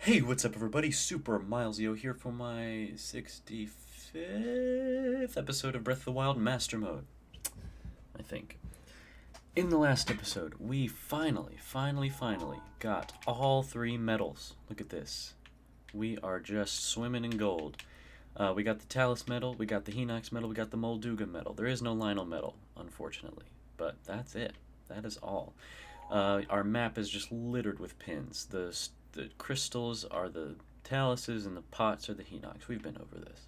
Hey, what's up, everybody? Super Milesio here for my 65th episode of Breath of the Wild Master Mode, I think. In the last episode, we finally got all three medals. Look at this. We are just swimming in gold. We got the Talus medal, we got the Hinox medal, we got the Molduga medal. There is no Lionel medal, unfortunately, but that's it. That is all. Our map is just littered with pins. The crystals are the taluses and the pots are the Hinox. We've been over this.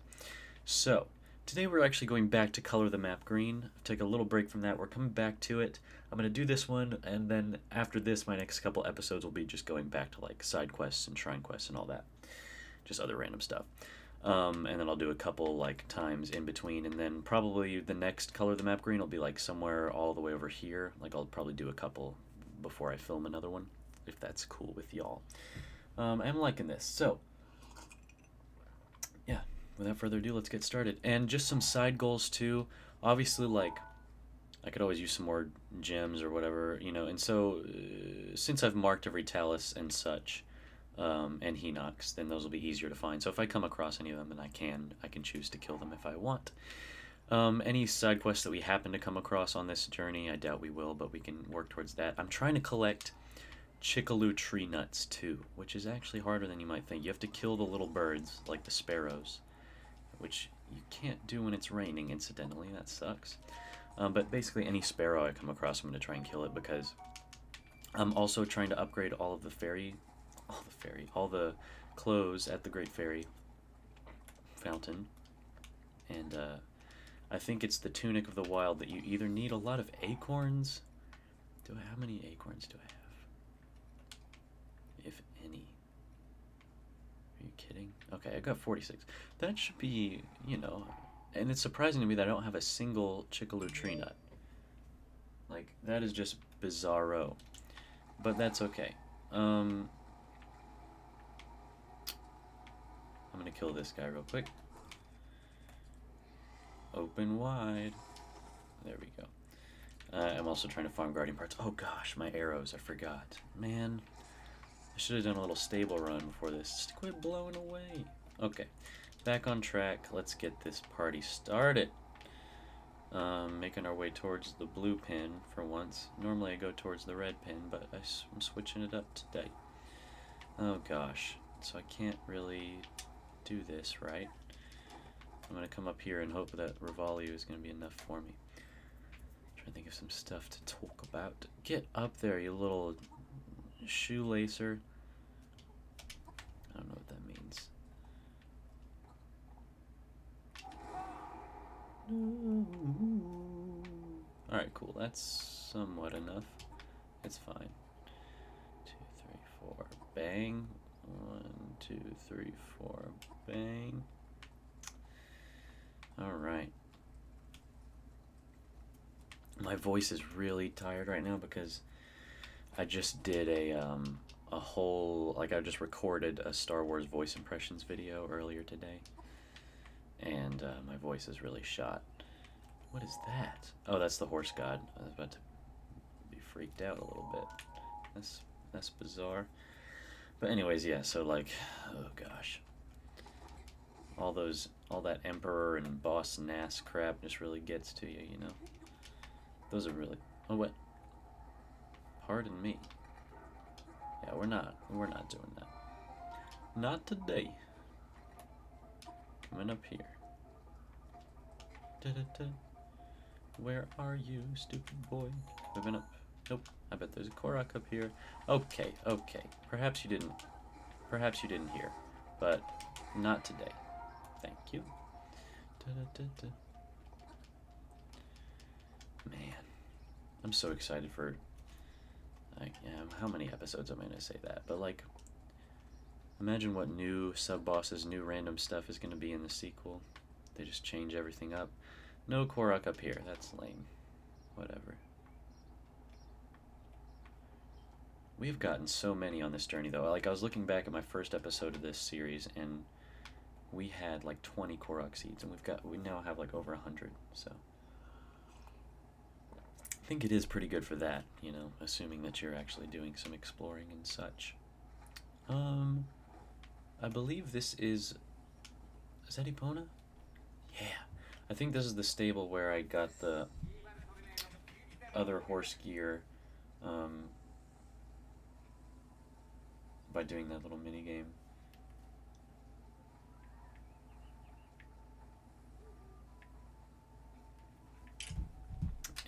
So, today we're actually going back to color the map green. Take a little break from that. We're coming back to it. I'm going to do this one, and then after this, my next couple episodes will be just going back to like side quests and shrine quests and all that. Just other random stuff. And then I'll do a couple like times in between, and then probably the next color the map green will be like somewhere all the way over here. Like I'll probably do a couple before I film another one, if that's cool with y'all. I'm liking this. So, yeah, without further ado, let's get started. And just some side goals too. Obviously, like, I could always use some more gems or whatever, you know. And so, since I've marked every talus and such, and Hinox, then those will be easier to find. So if I come across any of them, then I can choose to kill them if I want. Any side quests that we happen to come across on this journey, I doubt we will, but we can work towards that. I'm trying to collect Chickaloo tree nuts too, which is actually harder than you might think. You have to kill the little birds, like the sparrows, which you can't do when it's raining, incidentally. That sucks. But basically, any sparrow I come across, I'm going to try and kill it because I'm also trying to upgrade all the clothes at the Great Fairy Fountain. And I think it's the Tunic of the Wild that you either need a lot of acorns. How many acorns do I have? If any. Are you kidding? Okay, I got 46. That should be, you know, and it's surprising to me that I don't have a single Chickaloo tree nut. Like, that is just bizarro. But that's okay. I'm gonna kill this guy real quick. Open wide. There we go. I'm also trying to farm guardian parts. Oh gosh, my arrows, I forgot. Man, I should have done a little stable run before this. Just quit blowing away. Okay, back on track. Let's get this party started. Making our way towards the blue pin for once. Normally I go towards the red pin, but I'm switching it up today. Oh gosh, so I can't really do this, right? I'm going to come up here and hope that Revalio is going to be enough for me. Trying to think of some stuff to talk about. Get up there, you little shoelacer. I don't know what that means. Alright, cool. That's somewhat enough. It's fine. 2, 3, 4. Bang. 1, 2, 3, 4. Bang. Alright. My voice is really tired right now because I just did a whole, like I just recorded a Star Wars voice impressions video earlier today. And my voice is really shot. What is that? Oh, that's the horse god. I was about to be freaked out a little bit. That's bizarre. But anyways, yeah, so like, oh gosh. All that Emperor and Boss Nass crap just really gets to you, you know? Those are really, oh what? Pardon me. Yeah, we're not doing that. Not today. Coming up here. Da-da-da. Where are you, stupid boy? Moving up. Nope. I bet there's a Korok up here. Okay. Perhaps you didn't hear, but not today. Thank you. Da-da-da-da. Man, I'm so excited for. How many episodes am I gonna say that? But like, imagine what new sub bosses, new random stuff is gonna be in the sequel. They just change everything up. No Korok up here. That's lame. Whatever. We've gotten so many on this journey, though. Like, I was looking back at my first episode of this series, and we had like 20 Korok seeds, and we now have like over 100. So I think it is pretty good for that, you know, assuming that you're actually doing some exploring and such. I believe this is that Epona? Yeah. I think this is the stable where I got the other horse gear um, by doing that little mini game.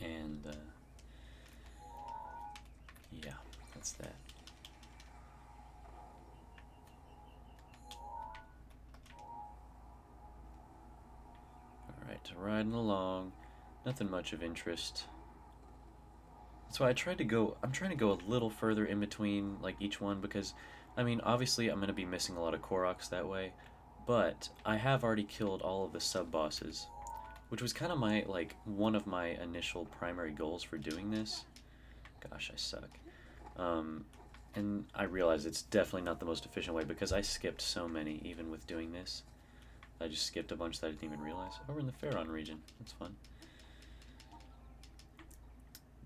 And yeah, that's that. Alright, riding along. Nothing much of interest. That's why I'm trying to go a little further in between like each one because I mean obviously I'm gonna be missing a lot of Koroks that way, but I have already killed all of the sub bosses, which was kind of my like one of my initial primary goals for doing this. Gosh, I suck. Um, and I realize it's definitely not the most efficient way because I skipped so many even with doing this. I just skipped a bunch that I didn't even realize. Oh, we're in the Pharaon region. That's fun.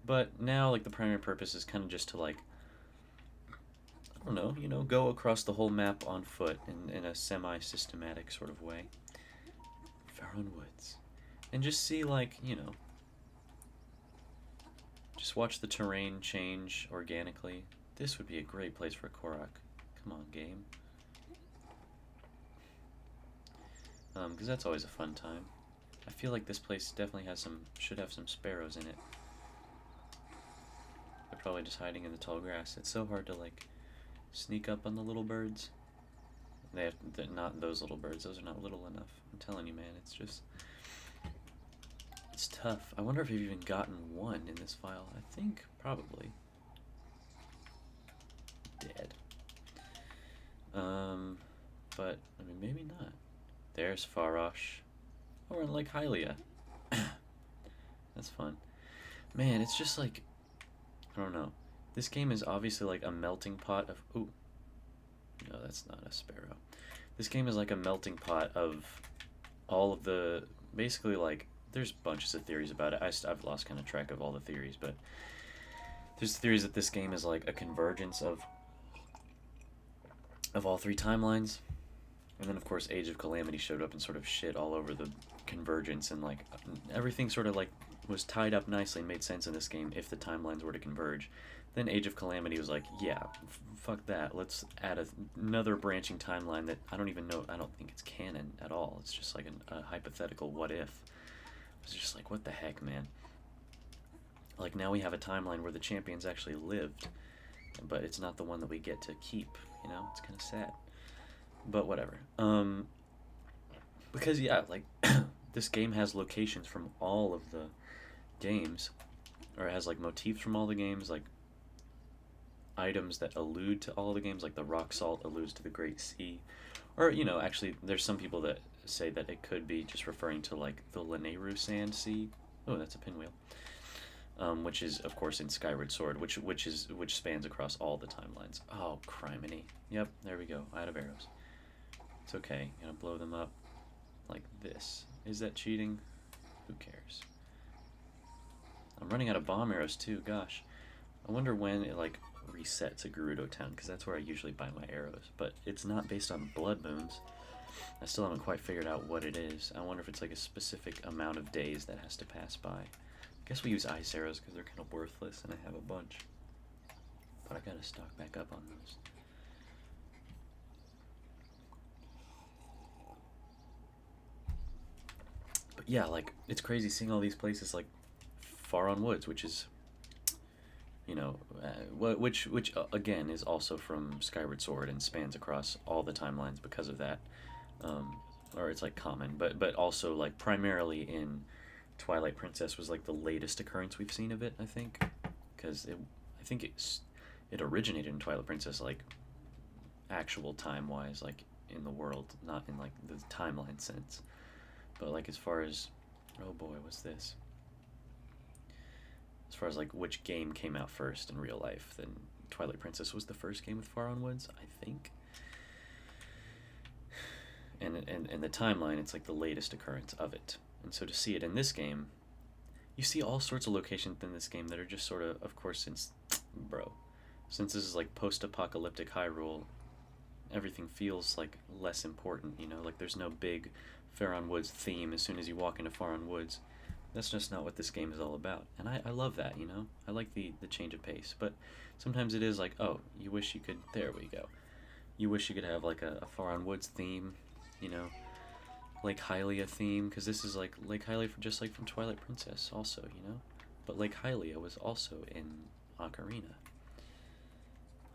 But now, like, the primary purpose is kind of just to, like, I don't know, go across the whole map on foot in a semi-systematic sort of way. Pharaon Woods. And just see, like, just watch the terrain change organically. This would be a great place for a Korok. Come on, game. Because that's always a fun time. I feel like this place definitely should have some sparrows in it. They're probably just hiding in the tall grass. It's so hard to, like, sneak up on the little birds. They're not those little birds. Those are not little enough. I'm telling you, man. It's tough. I wonder if you've even gotten one in this file. I think probably. Dead. But I mean, maybe not. There's Farosh. Oh, we're in Lake Hylia. That's fun. Man, it's just like I don't know. This game is obviously like a melting pot of... Ooh. No, that's not a sparrow. This game is like a melting pot of all of the... Basically, like, there's bunches of theories about it. I've lost kind of track of all the theories, but... There's theories that this game is like a convergence of all three timelines. And then, of course, Age of Calamity showed up and sort of shit all over the convergence, and like everything sort of like was tied up nicely and made sense in this game if the timelines were to converge. Then Age of Calamity was like, yeah, fuck that. Let's add another branching timeline that I don't even know. I don't think it's canon at all. It's just like a hypothetical what if. It was just like, what the heck, man? Like, now we have a timeline where the champions actually lived, but it's not the one that we get to keep, It's kind of sad. But whatever. Because, yeah, like, this game has locations from all of the games, or it has, like, motifs from all the games, like, items that allude to all the games, like the rock salt alludes to the Great Sea. Or, actually, there's some people that say that it could be just referring to, like, the Lanayru Sand Sea. Oh, that's a pinwheel. Which is, of course, in Skyward Sword, which spans across all the timelines. Oh, criminy. Yep, there we go. Out of arrows. It's okay. Gonna blow them up like this. Is that cheating? Who cares? I'm running out of bomb arrows too. Gosh, I wonder when it like resets at Gerudo Town, because that's where I usually buy my arrows. But it's not based on blood moons. I still haven't quite figured out what it is. I wonder if it's like a specific amount of days that has to pass by. I guess we use ice arrows because they're kind of worthless, and I have a bunch. But I gotta stock back up on those. But yeah, like, it's crazy seeing all these places like Pharaon Woods, which is, which again is also from Skyward Sword and spans across all the timelines because of that. Or it's like common, but also like primarily in Twilight Princess was like the latest occurrence we've seen of it, I think, because I think it originated in Twilight Princess, like actual time wise, like in the world, not in like the timeline sense. But like as far as, oh boy, what's this? As far as like which game came out first in real life, then Twilight Princess was the first game with Pharaon Woods, I think. And the timeline, it's like the latest occurrence of it. And so to see it in this game, you see all sorts of locations in this game that are just sort of course, since this is like post-apocalyptic Hyrule, everything feels like less important, you know, like there's no big Faron Woods theme as soon as you walk into Faron Woods. That's just not what this game is all about. And I love that, you know? I like the change of pace. But sometimes it is like, oh, you wish you could, there we go. You wish you could have like a Faron Woods theme, you know? Lake Hylia theme, because this is like Lake Hylia just like from Twilight Princess also, you know? But Lake Hylia was also in Ocarina.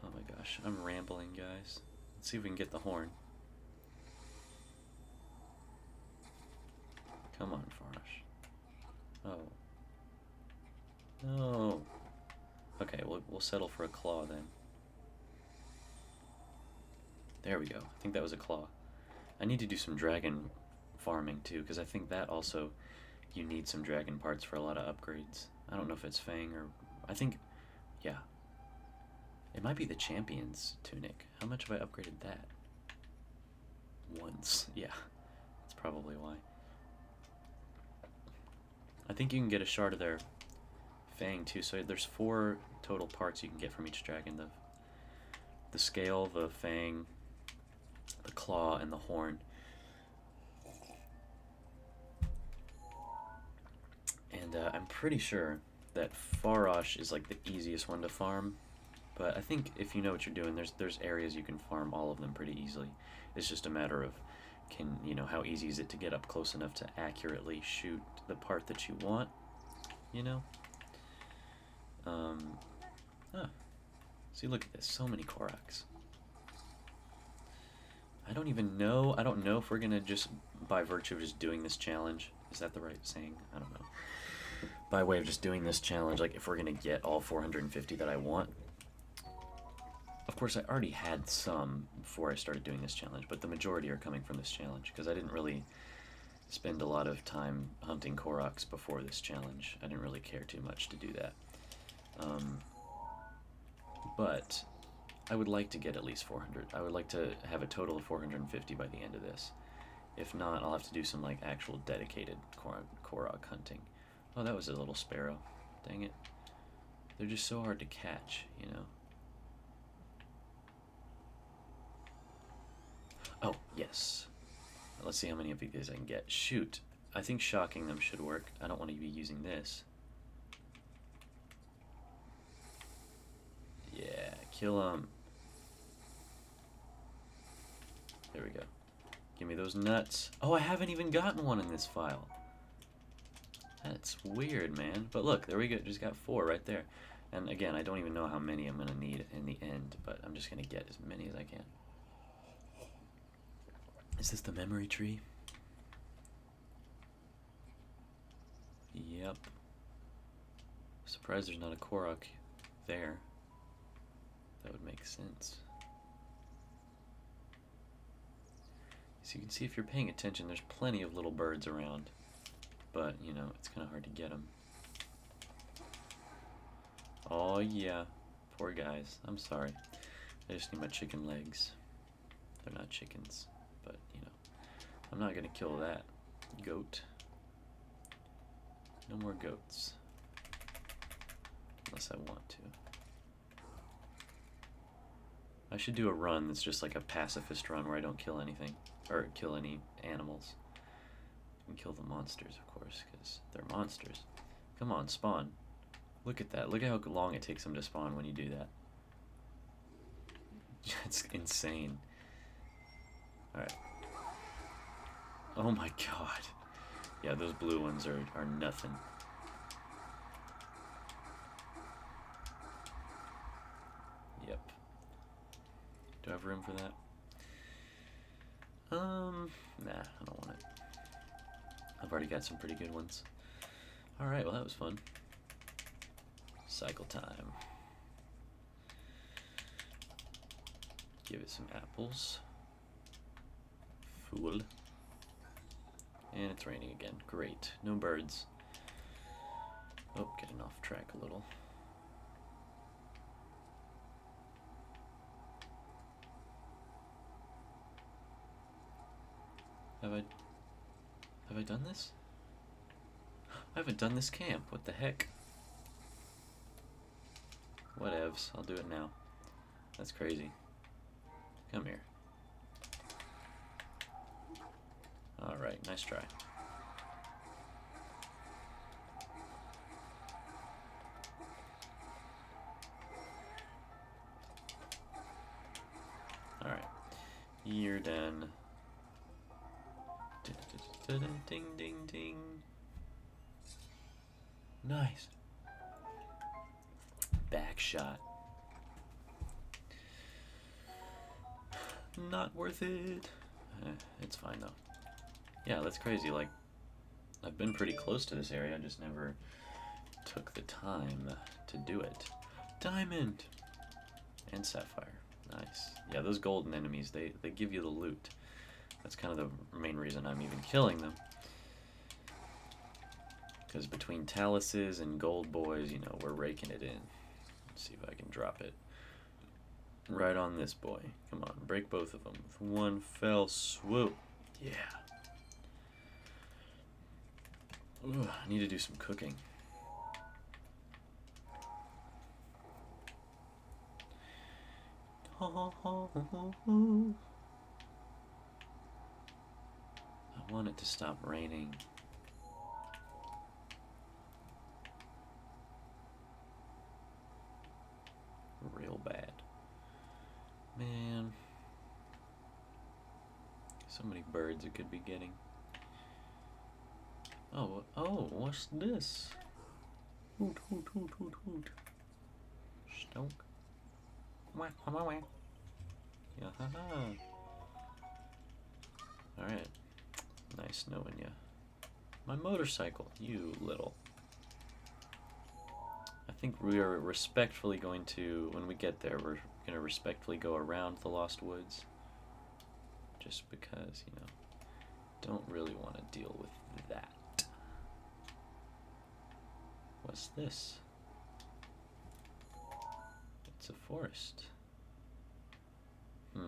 Oh my gosh, I'm rambling, guys. Let's see if we can get the horn. Come on, Farash. Oh. No. Okay, we'll settle for a claw then. There we go. I think that was a claw. I need to do some dragon farming too, because I think that also you need some dragon parts for a lot of upgrades. I don't know if it's Fang or... I think... yeah. It might be the Champion's Tunic. How much have I upgraded that? Once. Yeah. That's probably why. I think you can get a shard of their Fang too, so there's 4 total parts you can get from each dragon. The scale, the Fang, the claw, and the horn. And I'm pretty sure that Farash is like the easiest one to farm, but I think if you know what you're doing, there's areas you can farm all of them pretty easily. It's just a matter of how easy is it to get up close enough to accurately shoot the part that you want, you know? See, look at this, so many Koroks. I don't know if we're gonna just, by virtue of just doing this challenge, is that the right saying? I don't know. By way of just doing this challenge, like if we're gonna get all 450 that I want. Of course, I already had some before I started doing this challenge, but the majority are coming from this challenge, because I didn't really spend a lot of time hunting Koroks before this challenge. I didn't really care too much to do that. But I would like to get at least 400. I would like to have a total of 450 by the end of this. If not, I'll have to do some like actual dedicated Korok hunting. Oh, that was a little sparrow. Dang it. They're just so hard to catch, you know? Oh, yes. Let's see how many of these I can get. Shoot. I think shocking them should work. I don't want to be using this. Yeah, kill them. There we go. Give me those nuts. Oh, I haven't even gotten one in this file. That's weird, man. But look, there we go. Just got 4 right there. And again, I don't even know how many I'm going to need in the end, but I'm just going to get as many as I can. Is this the memory tree? Yep. Surprised there's not a Korok there. That would make sense. So you can see if you're paying attention, there's plenty of little birds around. But, you know, it's kind of hard to get them. Oh, yeah. Poor guys. I'm sorry. I just need my chicken legs. They're not chickens. But, you know, I'm not going to kill that goat. No more goats. Unless I want to. I should do a run that's just like a pacifist run where I don't kill anything. Or kill any animals. And kill the monsters, of course, because they're monsters. Come on, spawn. Look at that. Look at how long it takes them to spawn when you do that. It's insane. Alright. Oh my god. Yeah, those blue ones are nothing. Yep. Do I have room for that? Nah, I don't want it. I've already got some pretty good ones. Alright, well that was fun. Cycle time. Give it some apples. Fool. And it's raining again. Great. No birds. Oh, getting off track a little. Have I done this? I haven't done this camp. What the heck? Whatevs. I'll do it now. That's crazy. Come here. Alright, nice try. Alright. You're done. Ding, ding, ding. Nice. Back shot. Not worth it. It's fine though. Yeah, that's crazy. Like, I've been pretty close to this area, I just never took the time to do it. Diamond! And sapphire. Nice. Yeah, those golden enemies, they give you the loot. That's kind of the main reason I'm even killing them. Because between taluses and gold boys, you know, we're raking it in. Let's see if I can drop it. Right on this boy. Come on, break both of them with one fell swoop. Yeah. Ooh, I need to do some cooking. I want it to stop raining. Real bad. Man. So many birds it could be getting. Oh, what's this? Hoot, hoot, hoot, hoot, hoot. Stonk. Wah, wah, wah. Yeah, ha, ha. Alright. Nice knowing ya. My motorcycle, you little. I think we are respectfully going to, when we get there, we're going to respectfully go around the Lost Woods. Just because, you know, don't really want to deal with that. What's this? It's a forest. I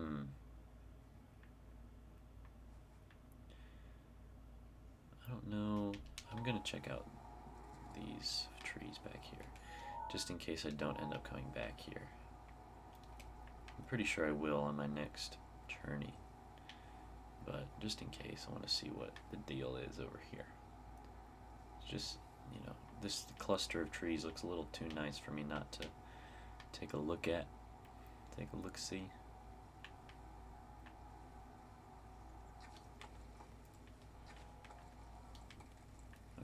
don't know. I'm gonna check out these trees back here, just in case I don't end up coming back here. I'm pretty sure I will on my next journey, but just in case, I want to see what the deal is over here. It's just, you know, this cluster of trees looks a little too nice for me not to take a look at. Take a look-see.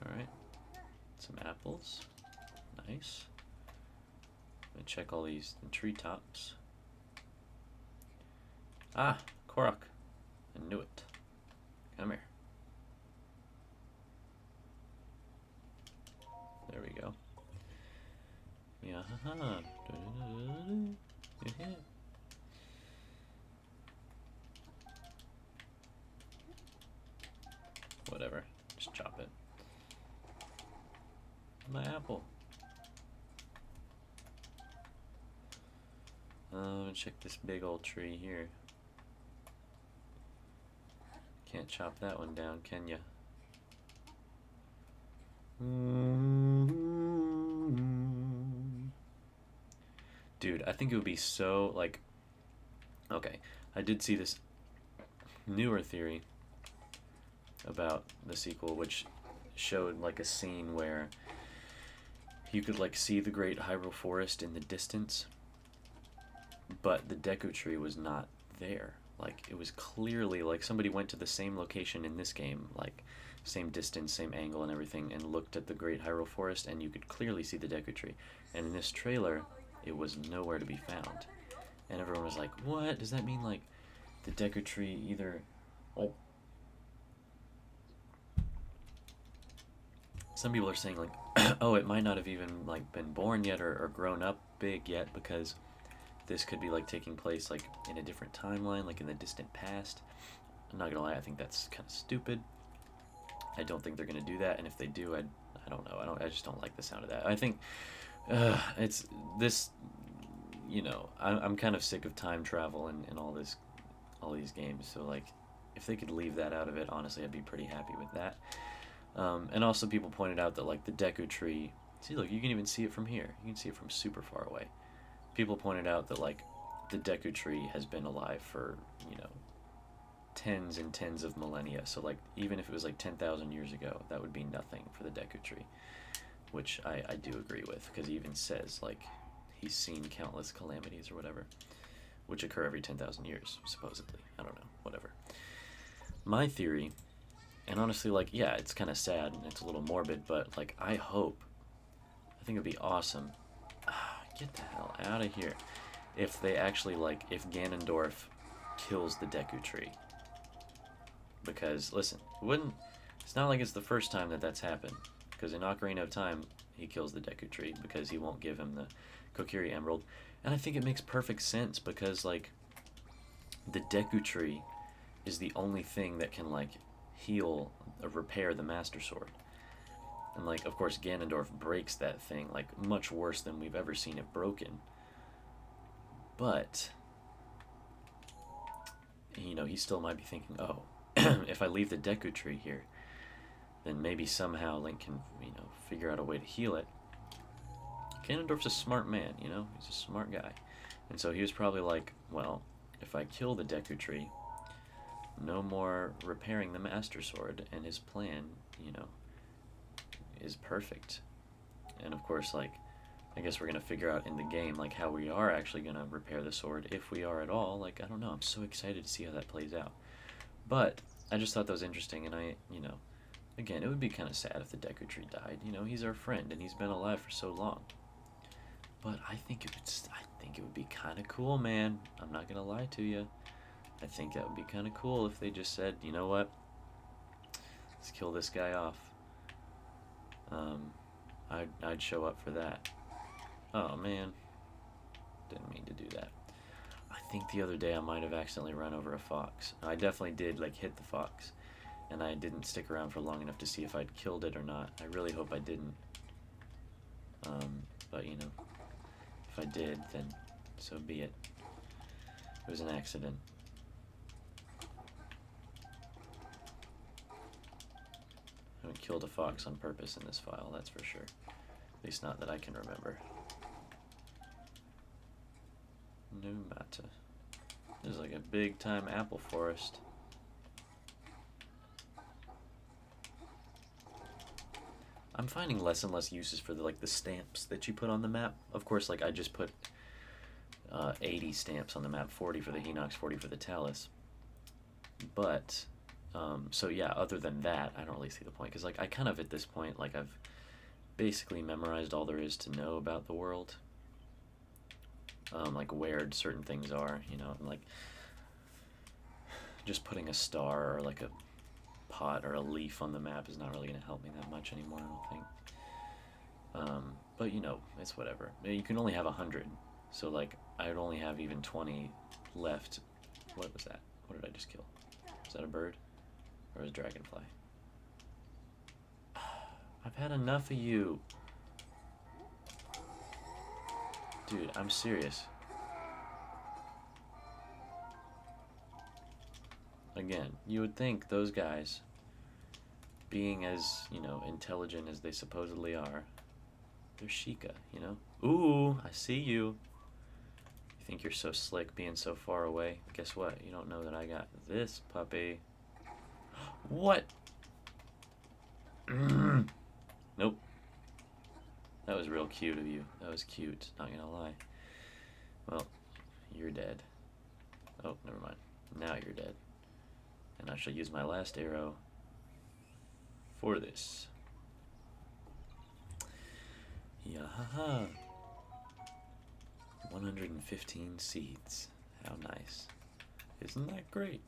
Alright. Some apples. Nice. Let me check all these treetops. Ah, Korok. I knew it. Come here. There we go. Yeah, haha. Whatever. Just chop it. My apple. Check this big old tree here. Can't chop that one down, can ya? Dude, I think it would be so, like, okay, I did see this newer theory about the sequel, which showed, like, a scene where you could, like, see the Great Hyrule Forest in the distance, but the Deku Tree was not there. Like, it was clearly, like, somebody went to the same location in this game, like, same distance, same angle and everything, and looked at the Great Hyrule Forest, and you could clearly see the Deku Tree. And in this trailer, it was nowhere to be found. And everyone was like, what? Does that mean, like, the Deku Tree either... Oh. Some people are saying, like, oh, it might not have even, like, been born yet or grown up big yet, because this could be, like, taking place, like, in a different timeline, like, in the distant past. I'm not gonna lie, I think that's kind of stupid. I don't think they're gonna do that, and if they do, I don't know. I just don't like the sound of that. I think it's this, you know, I'm kind of sick of time travel and all these games. So, like, if they could leave that out of it, honestly, I'd be pretty happy with that. And also, people pointed out that, like, the Deku Tree. See, look, you can even see it from here. You can see it from super far away. People pointed out that, like, the Deku Tree has been alive for, you know, tens and tens of millennia. So like even if it was like 10,000 years ago, that would be nothing for the Deku Tree, which I do agree with, because he even says like he's seen countless calamities or whatever, which occur every 10,000 years, supposedly. I don't know, whatever. My theory, and honestly, like, yeah, it's kind of sad and it's a little morbid, but like I think it'd be awesome. Get the hell out of here. If they actually, like, if Ganondorf kills the Deku Tree. Because, listen, it's not like it's the first time that that's happened. Because in Ocarina of Time, he kills the Deku Tree because he won't give him the Kokiri Emerald. And I think it makes perfect sense because, like, the Deku Tree is the only thing that can, like, heal or repair the Master Sword. And, like, of course, Ganondorf breaks that thing, like, much worse than we've ever seen it broken. But, you know, he still might be thinking, oh, if I leave the Deku Tree here, then maybe somehow Link can, you know, figure out a way to heal it. Ganondorf's a smart man, you know? He's a smart guy. And so he was probably like, well, if I kill the Deku Tree, no more repairing the Master Sword, and his plan, you know, is perfect. And of course, like, I guess we're gonna figure out in the game, like, how we are actually gonna repair the sword, if we are at all. Like, I don't know, I'm so excited to see how that plays out. But I just thought that was interesting, and you know, again, it would be kind of sad if the Deku Tree died. You know, he's our friend, and he's been alive for so long. But I think it would be kind of cool, man. I'm not gonna lie to you. I think that would be kind of cool if they just said, you know what, let's kill this guy off. I'd show up for that. Oh man, didn't mean to do that. I think the other day I might have accidentally run over a fox. I definitely did, like, hit the fox, and I didn't stick around for long enough to see if I'd killed it or not. I really hope I didn't. But you know, if I did, then so be it. It was an accident. I haven't killed a fox on purpose in this file, that's for sure. At least not that I can remember. No matter. There's like a big time apple forest. I'm finding less and less uses for the stamps that you put on the map. Of course, like, I just put 80 stamps on the map, 40 for the Hinox, 40 for the Talus. But so yeah, other than that, I don't really see the point, because like I kind of, at this point, like, I've basically memorized all there is to know about the world. Like where certain things are, you know, and like just putting a star or like a pot or a leaf on the map is not really going to help me that much anymore, I don't think. But you know, it's whatever. You can only have 100, so like I'd only have even 20 left. What was that? What did I just kill? Was that a bird? Or was it a dragonfly? I've had enough of you. Dude, I'm serious. Again, you would think those guys, being as, you know, intelligent as they supposedly are, they're Sheikah, you know? Ooh, I see you. You think you're so slick being so far away? Guess what? You don't know that I got this puppy. What? Nope. That was real cute of you. That was cute, not gonna lie. Well, you're dead. Oh, never mind. Now you're dead. And I shall use my last arrow for this. Yahaha. 115 seeds. How nice. Isn't that great?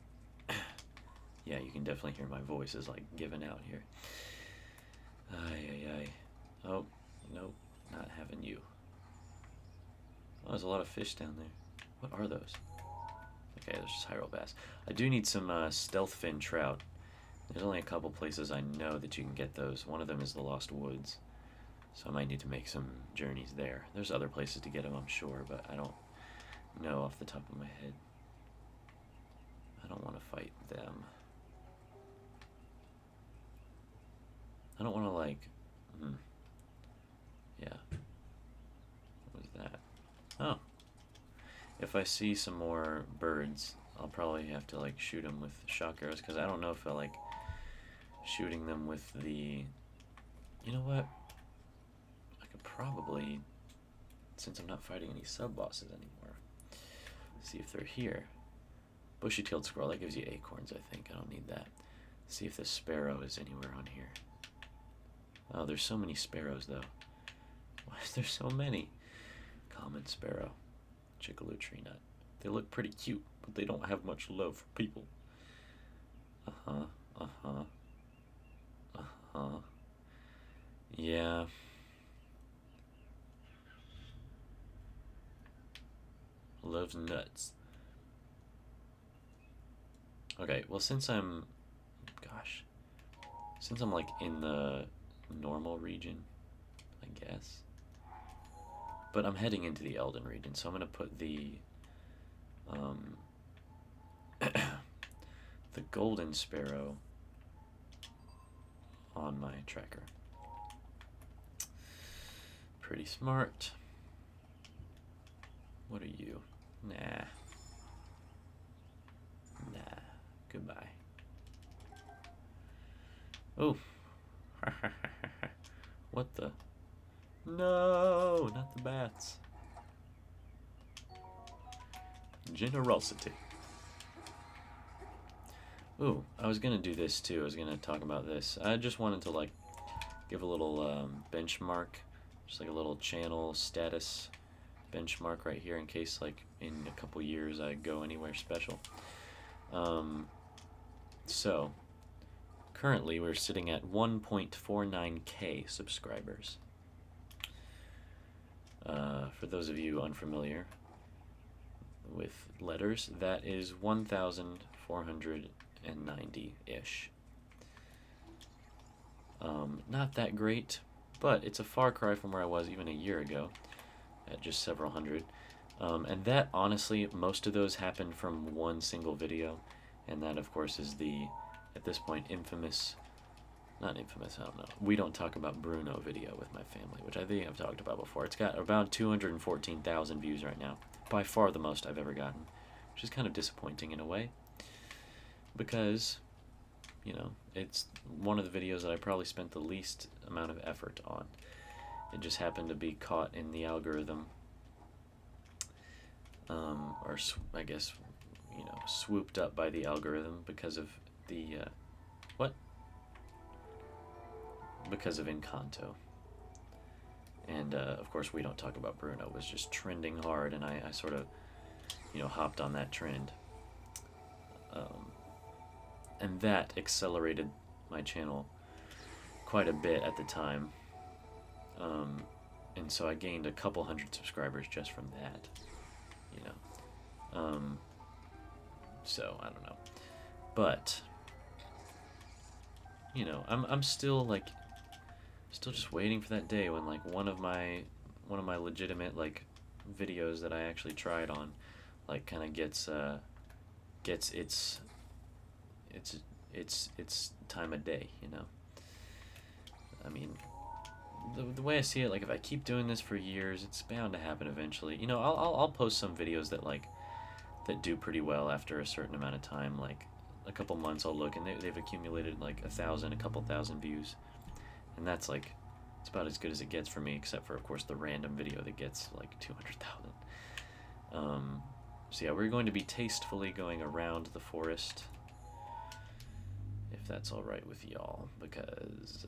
Yeah, you can definitely hear my voice is like giving out here. Ay, ay, ay. Oh, nope, not having you. Oh, there's a lot of fish down there. What are those? Okay, there's just Hyrule bass. I do need some stealth fin trout. There's only a couple places I know that you can get those. One of them is the Lost Woods, so I might need to make some journeys there. There's other places to get them, I'm sure, but I don't know off the top of my head. I don't want to fight them. I don't want to, like, yeah. What was that? Oh. If I see some more birds, I'll probably have to like shoot them with shock arrows because I don't know if I like shooting them with the. You know what? I could probably, since I'm not fighting any sub bosses anymore, see if they're here. Bushy-tailed squirrel, that gives you acorns, I think. I don't need that. See if the sparrow is anywhere on here. Oh, there's so many sparrows, though. Why is there so many? Common sparrow. Chickaloo tree nut. They look pretty cute, but they don't have much love for people. Uh-huh, uh-huh, uh-huh. Yeah. Loves nuts. Okay, well, since I'm like in the normal region, I guess. But I'm heading into the Elden region, so I'm gonna put the the golden sparrow on my tracker. Pretty smart. What are you? Nah. Nah. Goodbye. Oh. What the? No, not the bats. Generosity. Ooh, I was gonna do this too. I was gonna talk about this. I just wanted to like give a little benchmark, just like a little channel status benchmark right here in case like in a couple years I go anywhere special. So currently we're sitting at 1.49k subscribers. For those of you unfamiliar with letters, that is 1,490-ish. Not that great, but it's a far cry from where I was even a year ago at just several hundred. And that, honestly, most of those happened from one single video, and that, of course, is the, at this point, infamous, not infamous, I don't know, We Don't Talk About Bruno video with my family, which I think I've talked about before. It's got about 214,000 views right now, by far the most I've ever gotten, which is kind of disappointing in a way, because, you know, it's one of the videos that I probably spent the least amount of effort on. It just happened to be caught in the algorithm, or I guess, you know, swooped up by the algorithm because of the, what? Because of Encanto. And, of course, We Don't Talk About Bruno was just trending hard, and I sort of, you know, hopped on that trend. And that accelerated my channel quite a bit at the time. And so I gained a couple hundred subscribers just from that, you know. So I don't know, but you know, I'm still like, still just waiting for that day when like one of my legitimate like videos that I actually tried on, like kind of gets its time of day, you know. I mean, the way I see it, like if I keep doing this for years, it's bound to happen eventually. You know, I'll post some videos that like that do pretty well after a certain amount of time. Like a couple months, I'll look and they've accumulated like 1,000, a couple thousand views, and that's like, it's about as good as it gets for me, except for of course the random video that gets like 200,000. So yeah, we're going to be tastefully going around the forest, if that's all right with y'all, because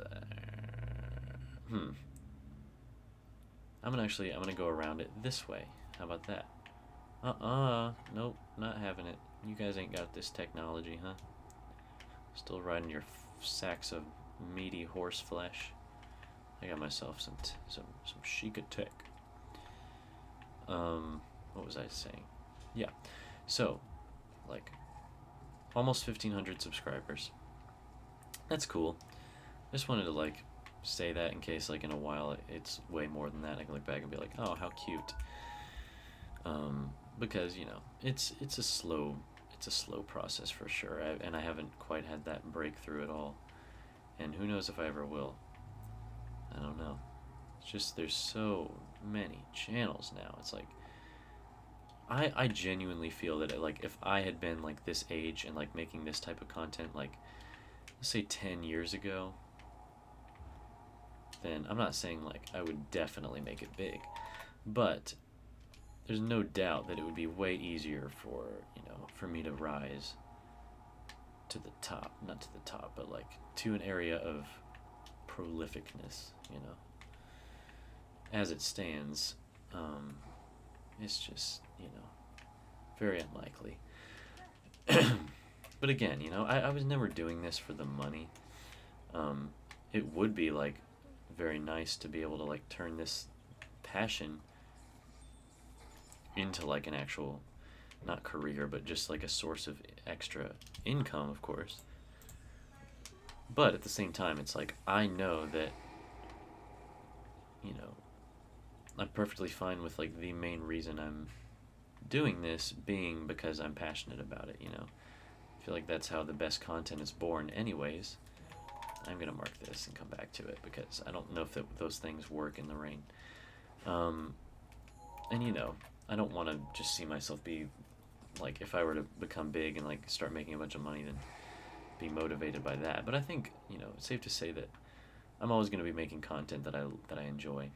I'm gonna go around it this way. How about that? Nope, not having it. You guys ain't got this technology, huh? Still riding your sacks of meaty horse flesh. I got myself some Sheikah tech. What was I saying? Yeah, so like almost 1,500 subscribers. That's cool. I just wanted to like say that in case like in a while it's way more than that. I can look back and be like, oh, how cute. Because you know it's a slow process for sure, and I haven't quite had that breakthrough at all, and who knows if I ever will. I don't know. It's just there's so many channels now. It's like I genuinely feel that like if I had been like this age and like making this type of content like let's say 10 years ago, then I'm not saying like I would definitely make it big, but there's no doubt that it would be way easier for, for me to rise to the top, not to the top, but like to an area of prolificness. As it stands, it's just, very unlikely. But again, I was never doing this for the money. It would be like very nice to be able to like turn this passion into like an actual, not career, but just like a source of extra income, of course. But at the same time, it's like I know that, you know, I'm perfectly fine with like the main reason I'm doing this being because I'm passionate about it. I feel like that's how the best content is born anyways. I'm gonna mark this and come back to it because I don't know if those things work in the rain. And I don't want to just see myself be like, if I were to become big and like start making a bunch of money, then be motivated by that. But I think it's safe to say that I'm always going to be making content that I enjoy.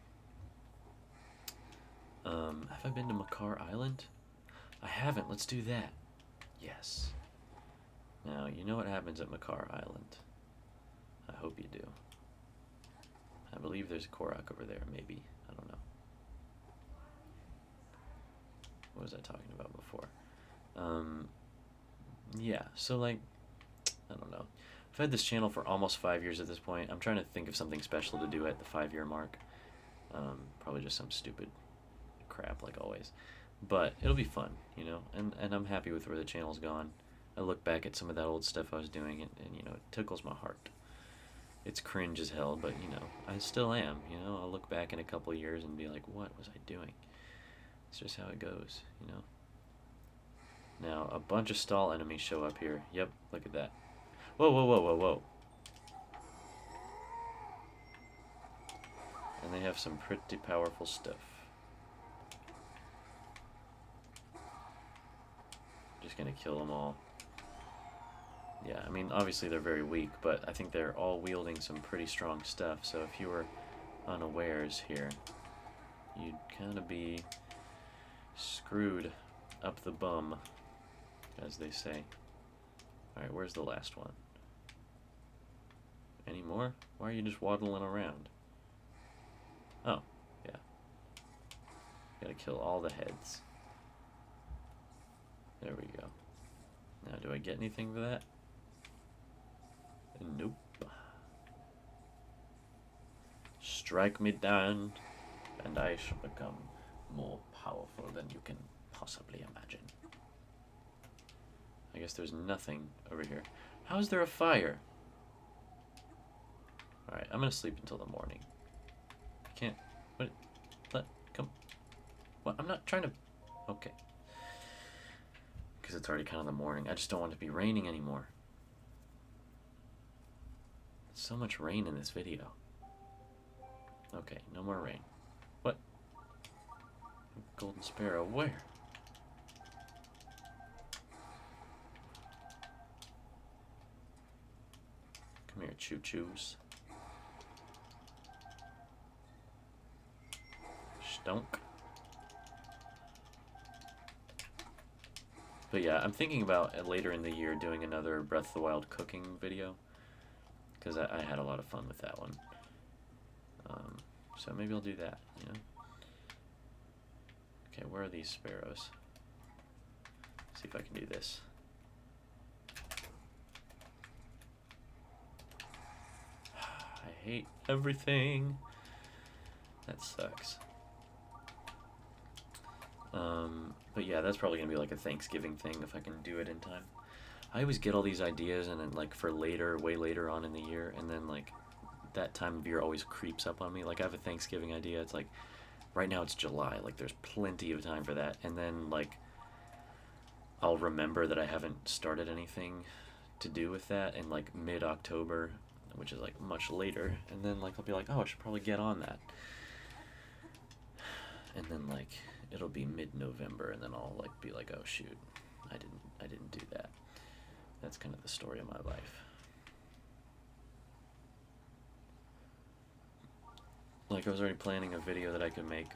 Have I been to Makar Island? I haven't. Let's do that. Yes. Now, you know what happens at Makar Island. I hope you do. I believe there's a Korok over there, maybe. I don't know. What was I talking about before? Yeah, so like, I don't know. I've had this channel for almost 5 years at this point. I'm trying to think of something special to do at the 5-year mark. Probably just some stupid crap like always. But it'll be fun, and I'm happy with where the channel's gone. I look back at some of that old stuff I was doing and it tickles my heart. It's cringe as hell, but I still am, I'll look back in a couple of years and be like, what was I doing? It's just how it goes. Now, a bunch of stall enemies show up here. Yep, look at that. Whoa, whoa, whoa, whoa, whoa. And they have some pretty powerful stuff. Just gonna kill them all. Yeah, I mean, obviously they're very weak, but I think they're all wielding some pretty strong stuff, so if you were unawares here, you'd kind of be screwed up the bum, as they say. Alright, where's the last one? Any more? Why are you just waddling around? Oh, yeah. Gotta kill all the heads. There we go. Now, do I get anything for that? Nope. Strike me down, and I shall become more powerful than you can possibly imagine. I guess there's nothing over here. How is there a fire? Alright, I'm gonna sleep until the morning. I can't... Come... What? I'm not trying to... Okay. Because it's already kind of the morning. I just don't want it to be raining anymore. So much rain in this video. Okay, no more rain. What? Golden sparrow, where? Come here, choo-choos. Stunk. But yeah, I'm thinking about later in the year doing another Breath of the Wild cooking video. Because I had a lot of fun with that one. So maybe I'll do that, Okay, where are these sparrows? See if I can do this. I hate everything. That sucks. But yeah, that's probably going to be like a Thanksgiving thing if I can do it in time. I always get all these ideas and then like for later, way later on in the year, and then like that time of year always creeps up on me. Like I have a Thanksgiving idea. It's like right now it's July. Like there's plenty of time for that. And then like I'll remember that I haven't started anything to do with that in like mid-October, which is like much later. And then like I'll be like, oh, I should probably get on that. And then like it'll be mid-November, and then I'll like be like, oh shoot, I didn't do that. That's kind of the story of my life. Like, I was already planning a video that I could make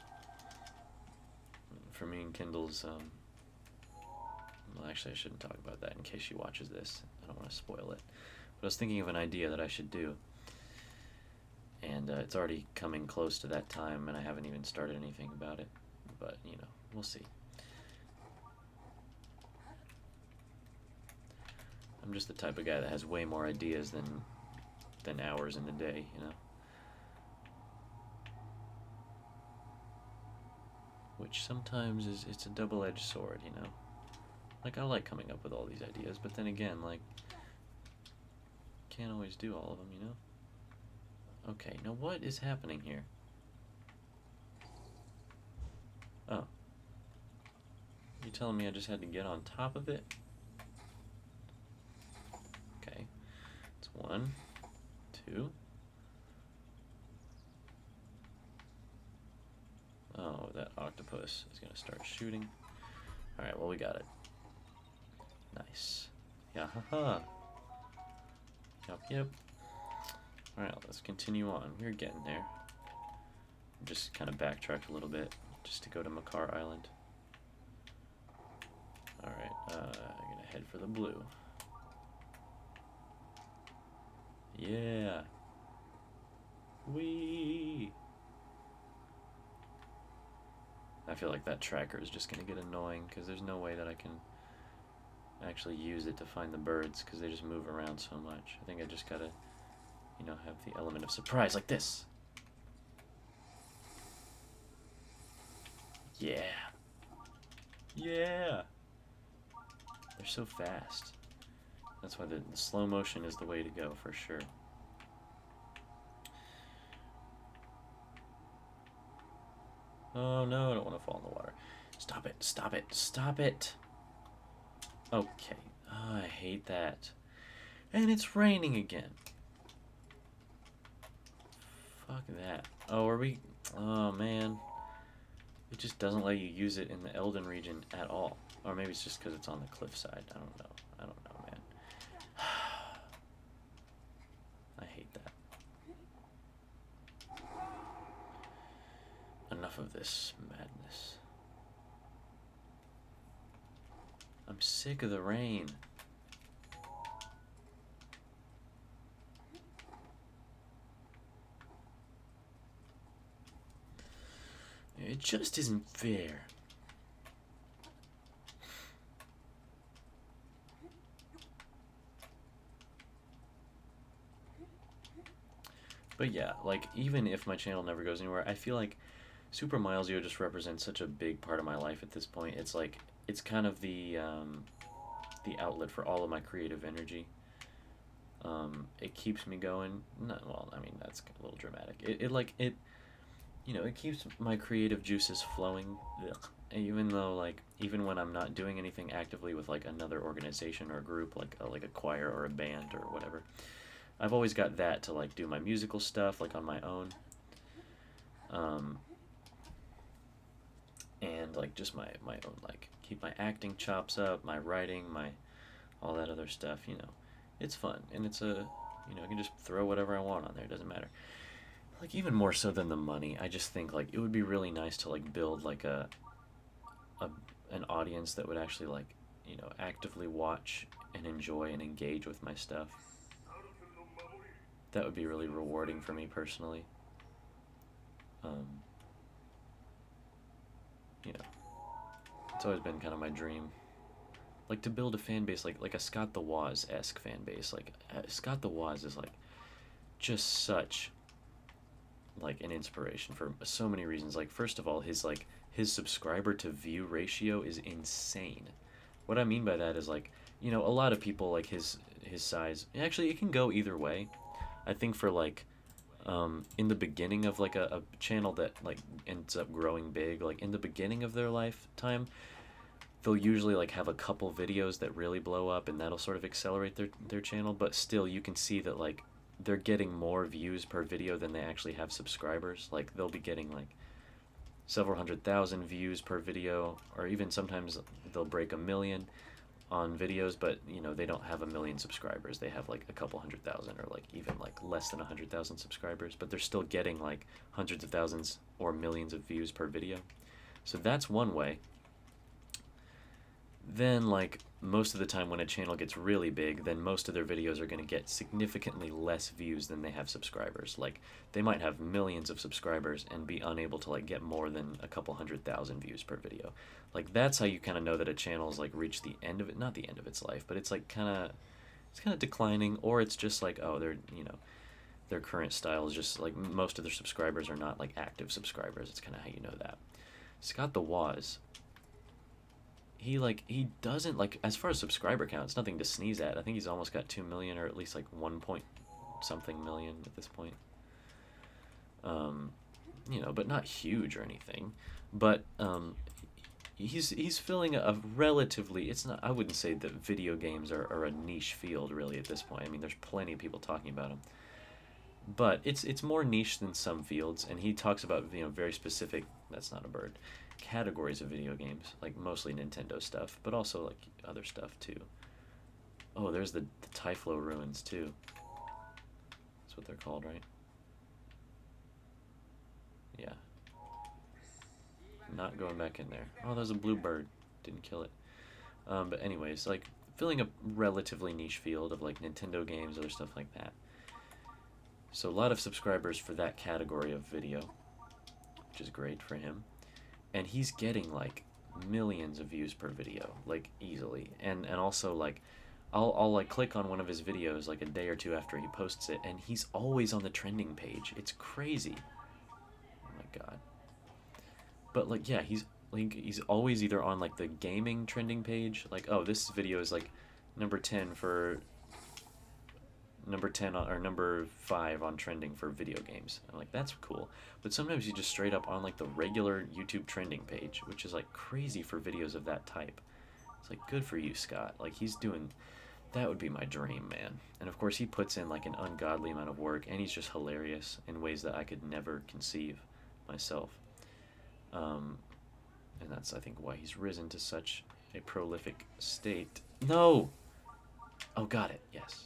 for me and Kindle's, well, actually I shouldn't talk about that in case she watches this. I don't want to spoil it. But I was thinking of an idea that I should do. And it's already coming close to that time, and I haven't even started anything about it. But, you know, we'll see. I'm just the type of guy that has way more ideas than hours in the day, you know? Which sometimes it's a double-edged sword, you know? Like, I like coming up with all these ideas, but then again, like, can't always do all of them, you know? Okay, now what is happening here? Oh. You telling me I just had to get on top of it? Okay. It's 1, 2. Oh, that octopus is gonna start shooting. Alright, well, we got it. Nice. Yeah, haha. Yep. Alright, let's continue on. We're getting there. Just kind of backtrack a little bit just to go to Makar Island. Alright, I'm gonna head for the blue. Yeah. Whee! I feel like that tracker is just gonna get annoying because there's no way that I can actually use it to find the birds because they just move around so much. I think I just gotta, you know, have the element of surprise like this. Yeah. Yeah. They're so fast. That's why the slow motion is the way to go for sure. Oh no, I don't want to fall in the water. Stop it, stop it, stop it. Okay. Oh, I hate that. And it's raining again. Fuck that. Oh, are we... Oh, man. It just doesn't let you use it in the Elden region at all. Or maybe it's just because it's on the cliffside. I don't know. I don't know, man. I hate that. Enough of this madness. I'm sick of the rain. It just isn't fair. But yeah, like, even if my channel never goes anywhere, I feel like Super Milesio just represents such a big part of my life at this point. It's like, it's kind of the outlet for all of my creative energy. It keeps me going. Not, well, I mean, that's a little dramatic. You know, it keeps my creative juices flowing. Ugh. Even though, like, even when I'm not doing anything actively with, like, another organization or group, like a choir or a band or whatever, I've always got that to, like, do my musical stuff, like, on my own. And, like, just my own, like, keep my acting chops up, my writing, all that other stuff, you know. It's fun, and it's you know, I can just throw whatever I want on there, it doesn't matter. Like, even more so than the money, I just think, like, it would be really nice to, like, build, like, an audience that would actually, like, you know, actively watch and enjoy and engage with my stuff. That would be really rewarding for me personally. You know, it's always been kind of my dream. Like, to build a fan base, like a Scott the Woz-esque fan base. Like, Scott the Woz is, like, just such, like, an inspiration for so many reasons. Like, first of all, his subscriber to view ratio is insane. What I mean by that is, like, you know, a lot of people, like, his size, actually, it can go either way. I think for, like, in the beginning of, like, a channel that, like, ends up growing big, like, in the beginning of their lifetime, they'll usually, like, have a couple videos that really blow up, and that'll sort of accelerate their channel, but still, you can see that, like, they're getting more views per video than they actually have subscribers. Like, they'll be getting, like, several 100,000 views per video, or even sometimes they'll break 1 million on videos, but you know, they don't have 1 million subscribers. They have like a couple 100,000, or like even like less than 100,000 subscribers, but they're still getting like hundreds of thousands or millions of views per video. So that's one way. Then, like, most of the time when a channel gets really big, then most of their videos are going to get significantly less views than they have subscribers. Like, they might have millions of subscribers and be unable to, like, get more than a couple 100,000 views per video. Like, that's how you kind of know that a channel's, like, reached the end of it. Not the end of its life, but it's, like, it's kind of declining, or it's just like, oh, they're, you know, their current style is just, like, most of their subscribers are not, like, active subscribers. It's kind of how you know that. Scott the Waz, he doesn't, like, as far as subscriber count, it's nothing to sneeze at. I think he's almost got 2 million, or at least like 1 point something million at this point. You know, but not huge or anything. But he's filling a relatively, it's not, I wouldn't say that video games are a niche field really at this point. I mean, there's plenty of people talking about them, but it's more niche than some fields. And he talks about, you know, very specific, that's not a bird, categories of video games, like mostly Nintendo stuff, but also like other stuff too. Oh, there's the Typhlo ruins too. That's what they're called, right? Yeah. Not going back in there. Oh, there's a blue bird. Didn't kill it. But anyways, like, filling a relatively niche field of like Nintendo games, other stuff like that. So a lot of subscribers for that category of video, which is great for him. And he's getting like millions of views per video, like easily. And also, like, I'll like click on one of his videos like a day or two after he posts it, and he's always on the trending page. It's crazy. Oh my god. But like, yeah, he's always either on like the gaming trending page, like, oh, this video is like number 10 for number 10 or number 5 on trending for video games. I'm like, that's cool. But sometimes you just straight up on like the regular YouTube trending page, which is like crazy for videos of that type. It's like, good for you, Scott. Like, he's doing, that would be my dream, man. And of course he puts in like an ungodly amount of work, and he's just hilarious in ways that I could never conceive myself. And that's, I think, why he's risen to such a prolific state. No! Oh, got it. Yes.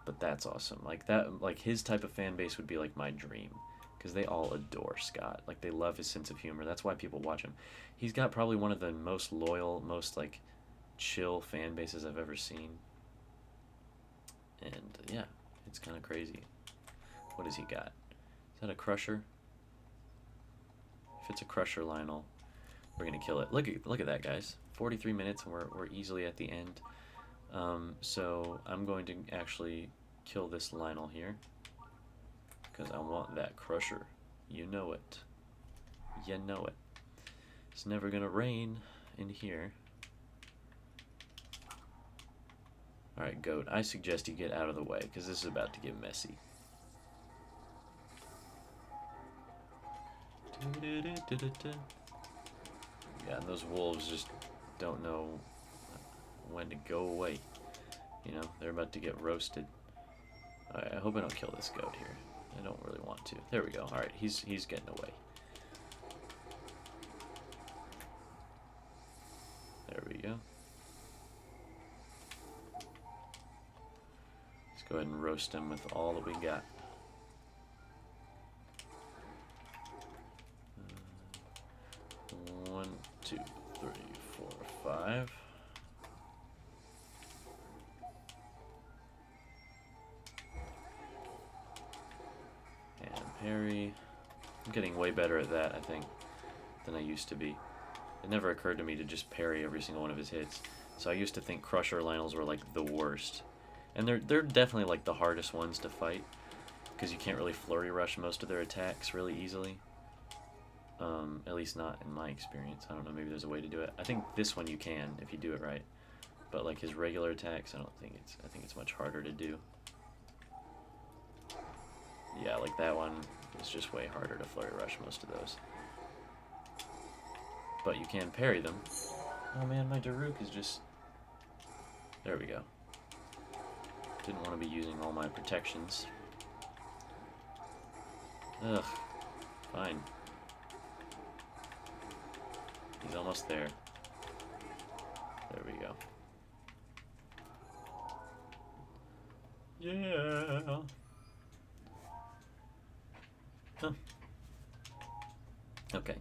But that's awesome. Like that, like his type of fan base would be like my dream, because they all adore Scott. Like, they love his sense of humor. That's why people watch him. He's got probably one of the most loyal, most like chill fan bases I've ever seen. And yeah, it's kind of crazy. What has he got? Is that a crusher? If it's a crusher, Lionel, we're gonna kill it. Look at that, guys. 43 minutes, and we're easily at the end. So I'm going to actually kill this Lionel here, because I want that crusher. You know it. You know it. It's never gonna rain in here. Alright, goat, I suggest you get out of the way, because this is about to get messy. Yeah, and those wolves just don't know when to go away. You know, they're about to get roasted. Alright, I hope I don't kill this goat here. I don't really want to. There we go. Alright, he's getting away. There we go. Let's go ahead and roast him with all that we got. 1, 2, 3, 4, 5. And parry. I'm getting way better at that, I think, than I used to be. It never occurred to me to just parry every single one of his hits. So I used to think Crusher Lionels were like the worst. And they're definitely like the hardest ones to fight, because you can't really flurry rush most of their attacks really easily. At least not in my experience. I don't know, maybe there's a way to do it. I think this one you can if you do it right. But like his regular attacks, I think it's much harder to do. Yeah, like that one is just way harder to flurry rush most of those. But you can parry them. Oh man, my Daruk is just... There we go. Didn't want to be using all my protections. Ugh, Fine. He's almost there. There we go. Yeah. Huh. Okay.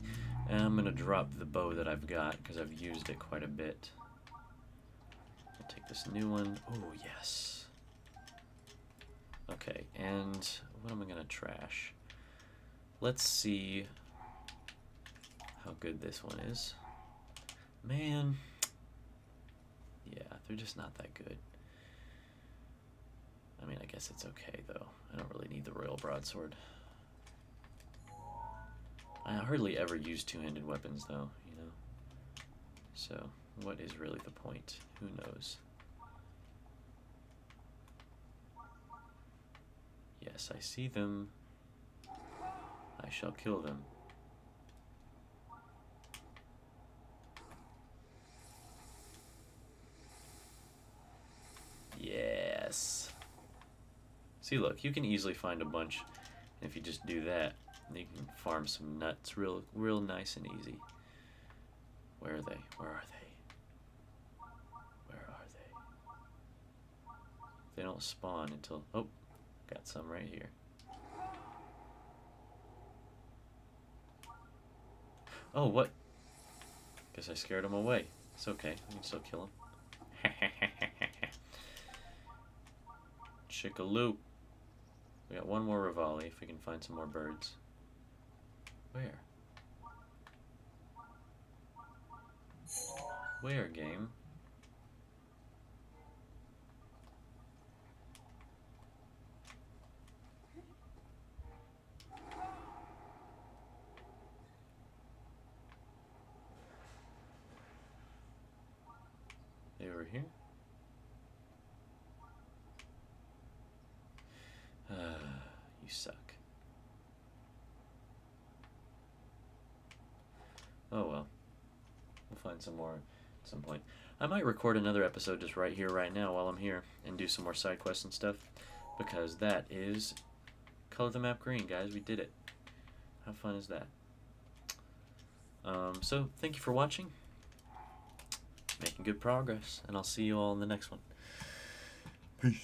And I'm gonna drop the bow that I've got because I've used it quite a bit. I'll take this new one. Oh, yes. Okay, and what am I gonna trash? Let's see how good this one is. Man. Yeah, they're just not that good. I mean, I guess it's okay, though. I don't really need the Royal Broadsword. I hardly ever use two-handed weapons, though, you know? So, what is really the point? Who knows? Yes, I see them. I shall kill them. Yes. See, look, you can easily find a bunch. And if you just do that, you can farm some nuts real nice and easy. Where are they? Where are they? Where are they? They don't spawn until... Oh, got some right here. Oh, what? Guess I scared them away. It's okay. We can still kill them. Chickaloo. We got one more Rivali if we can find some more birds. Where? Where, game? They over here? You suck. Oh well. We'll find some more at some point. I might record another episode just right here, right now, while I'm here, and do some more side quests and stuff, because that is color the map green, guys. We did it. How fun is that? So, thank you for watching. Making good progress, and I'll see you all in the next one. Peace.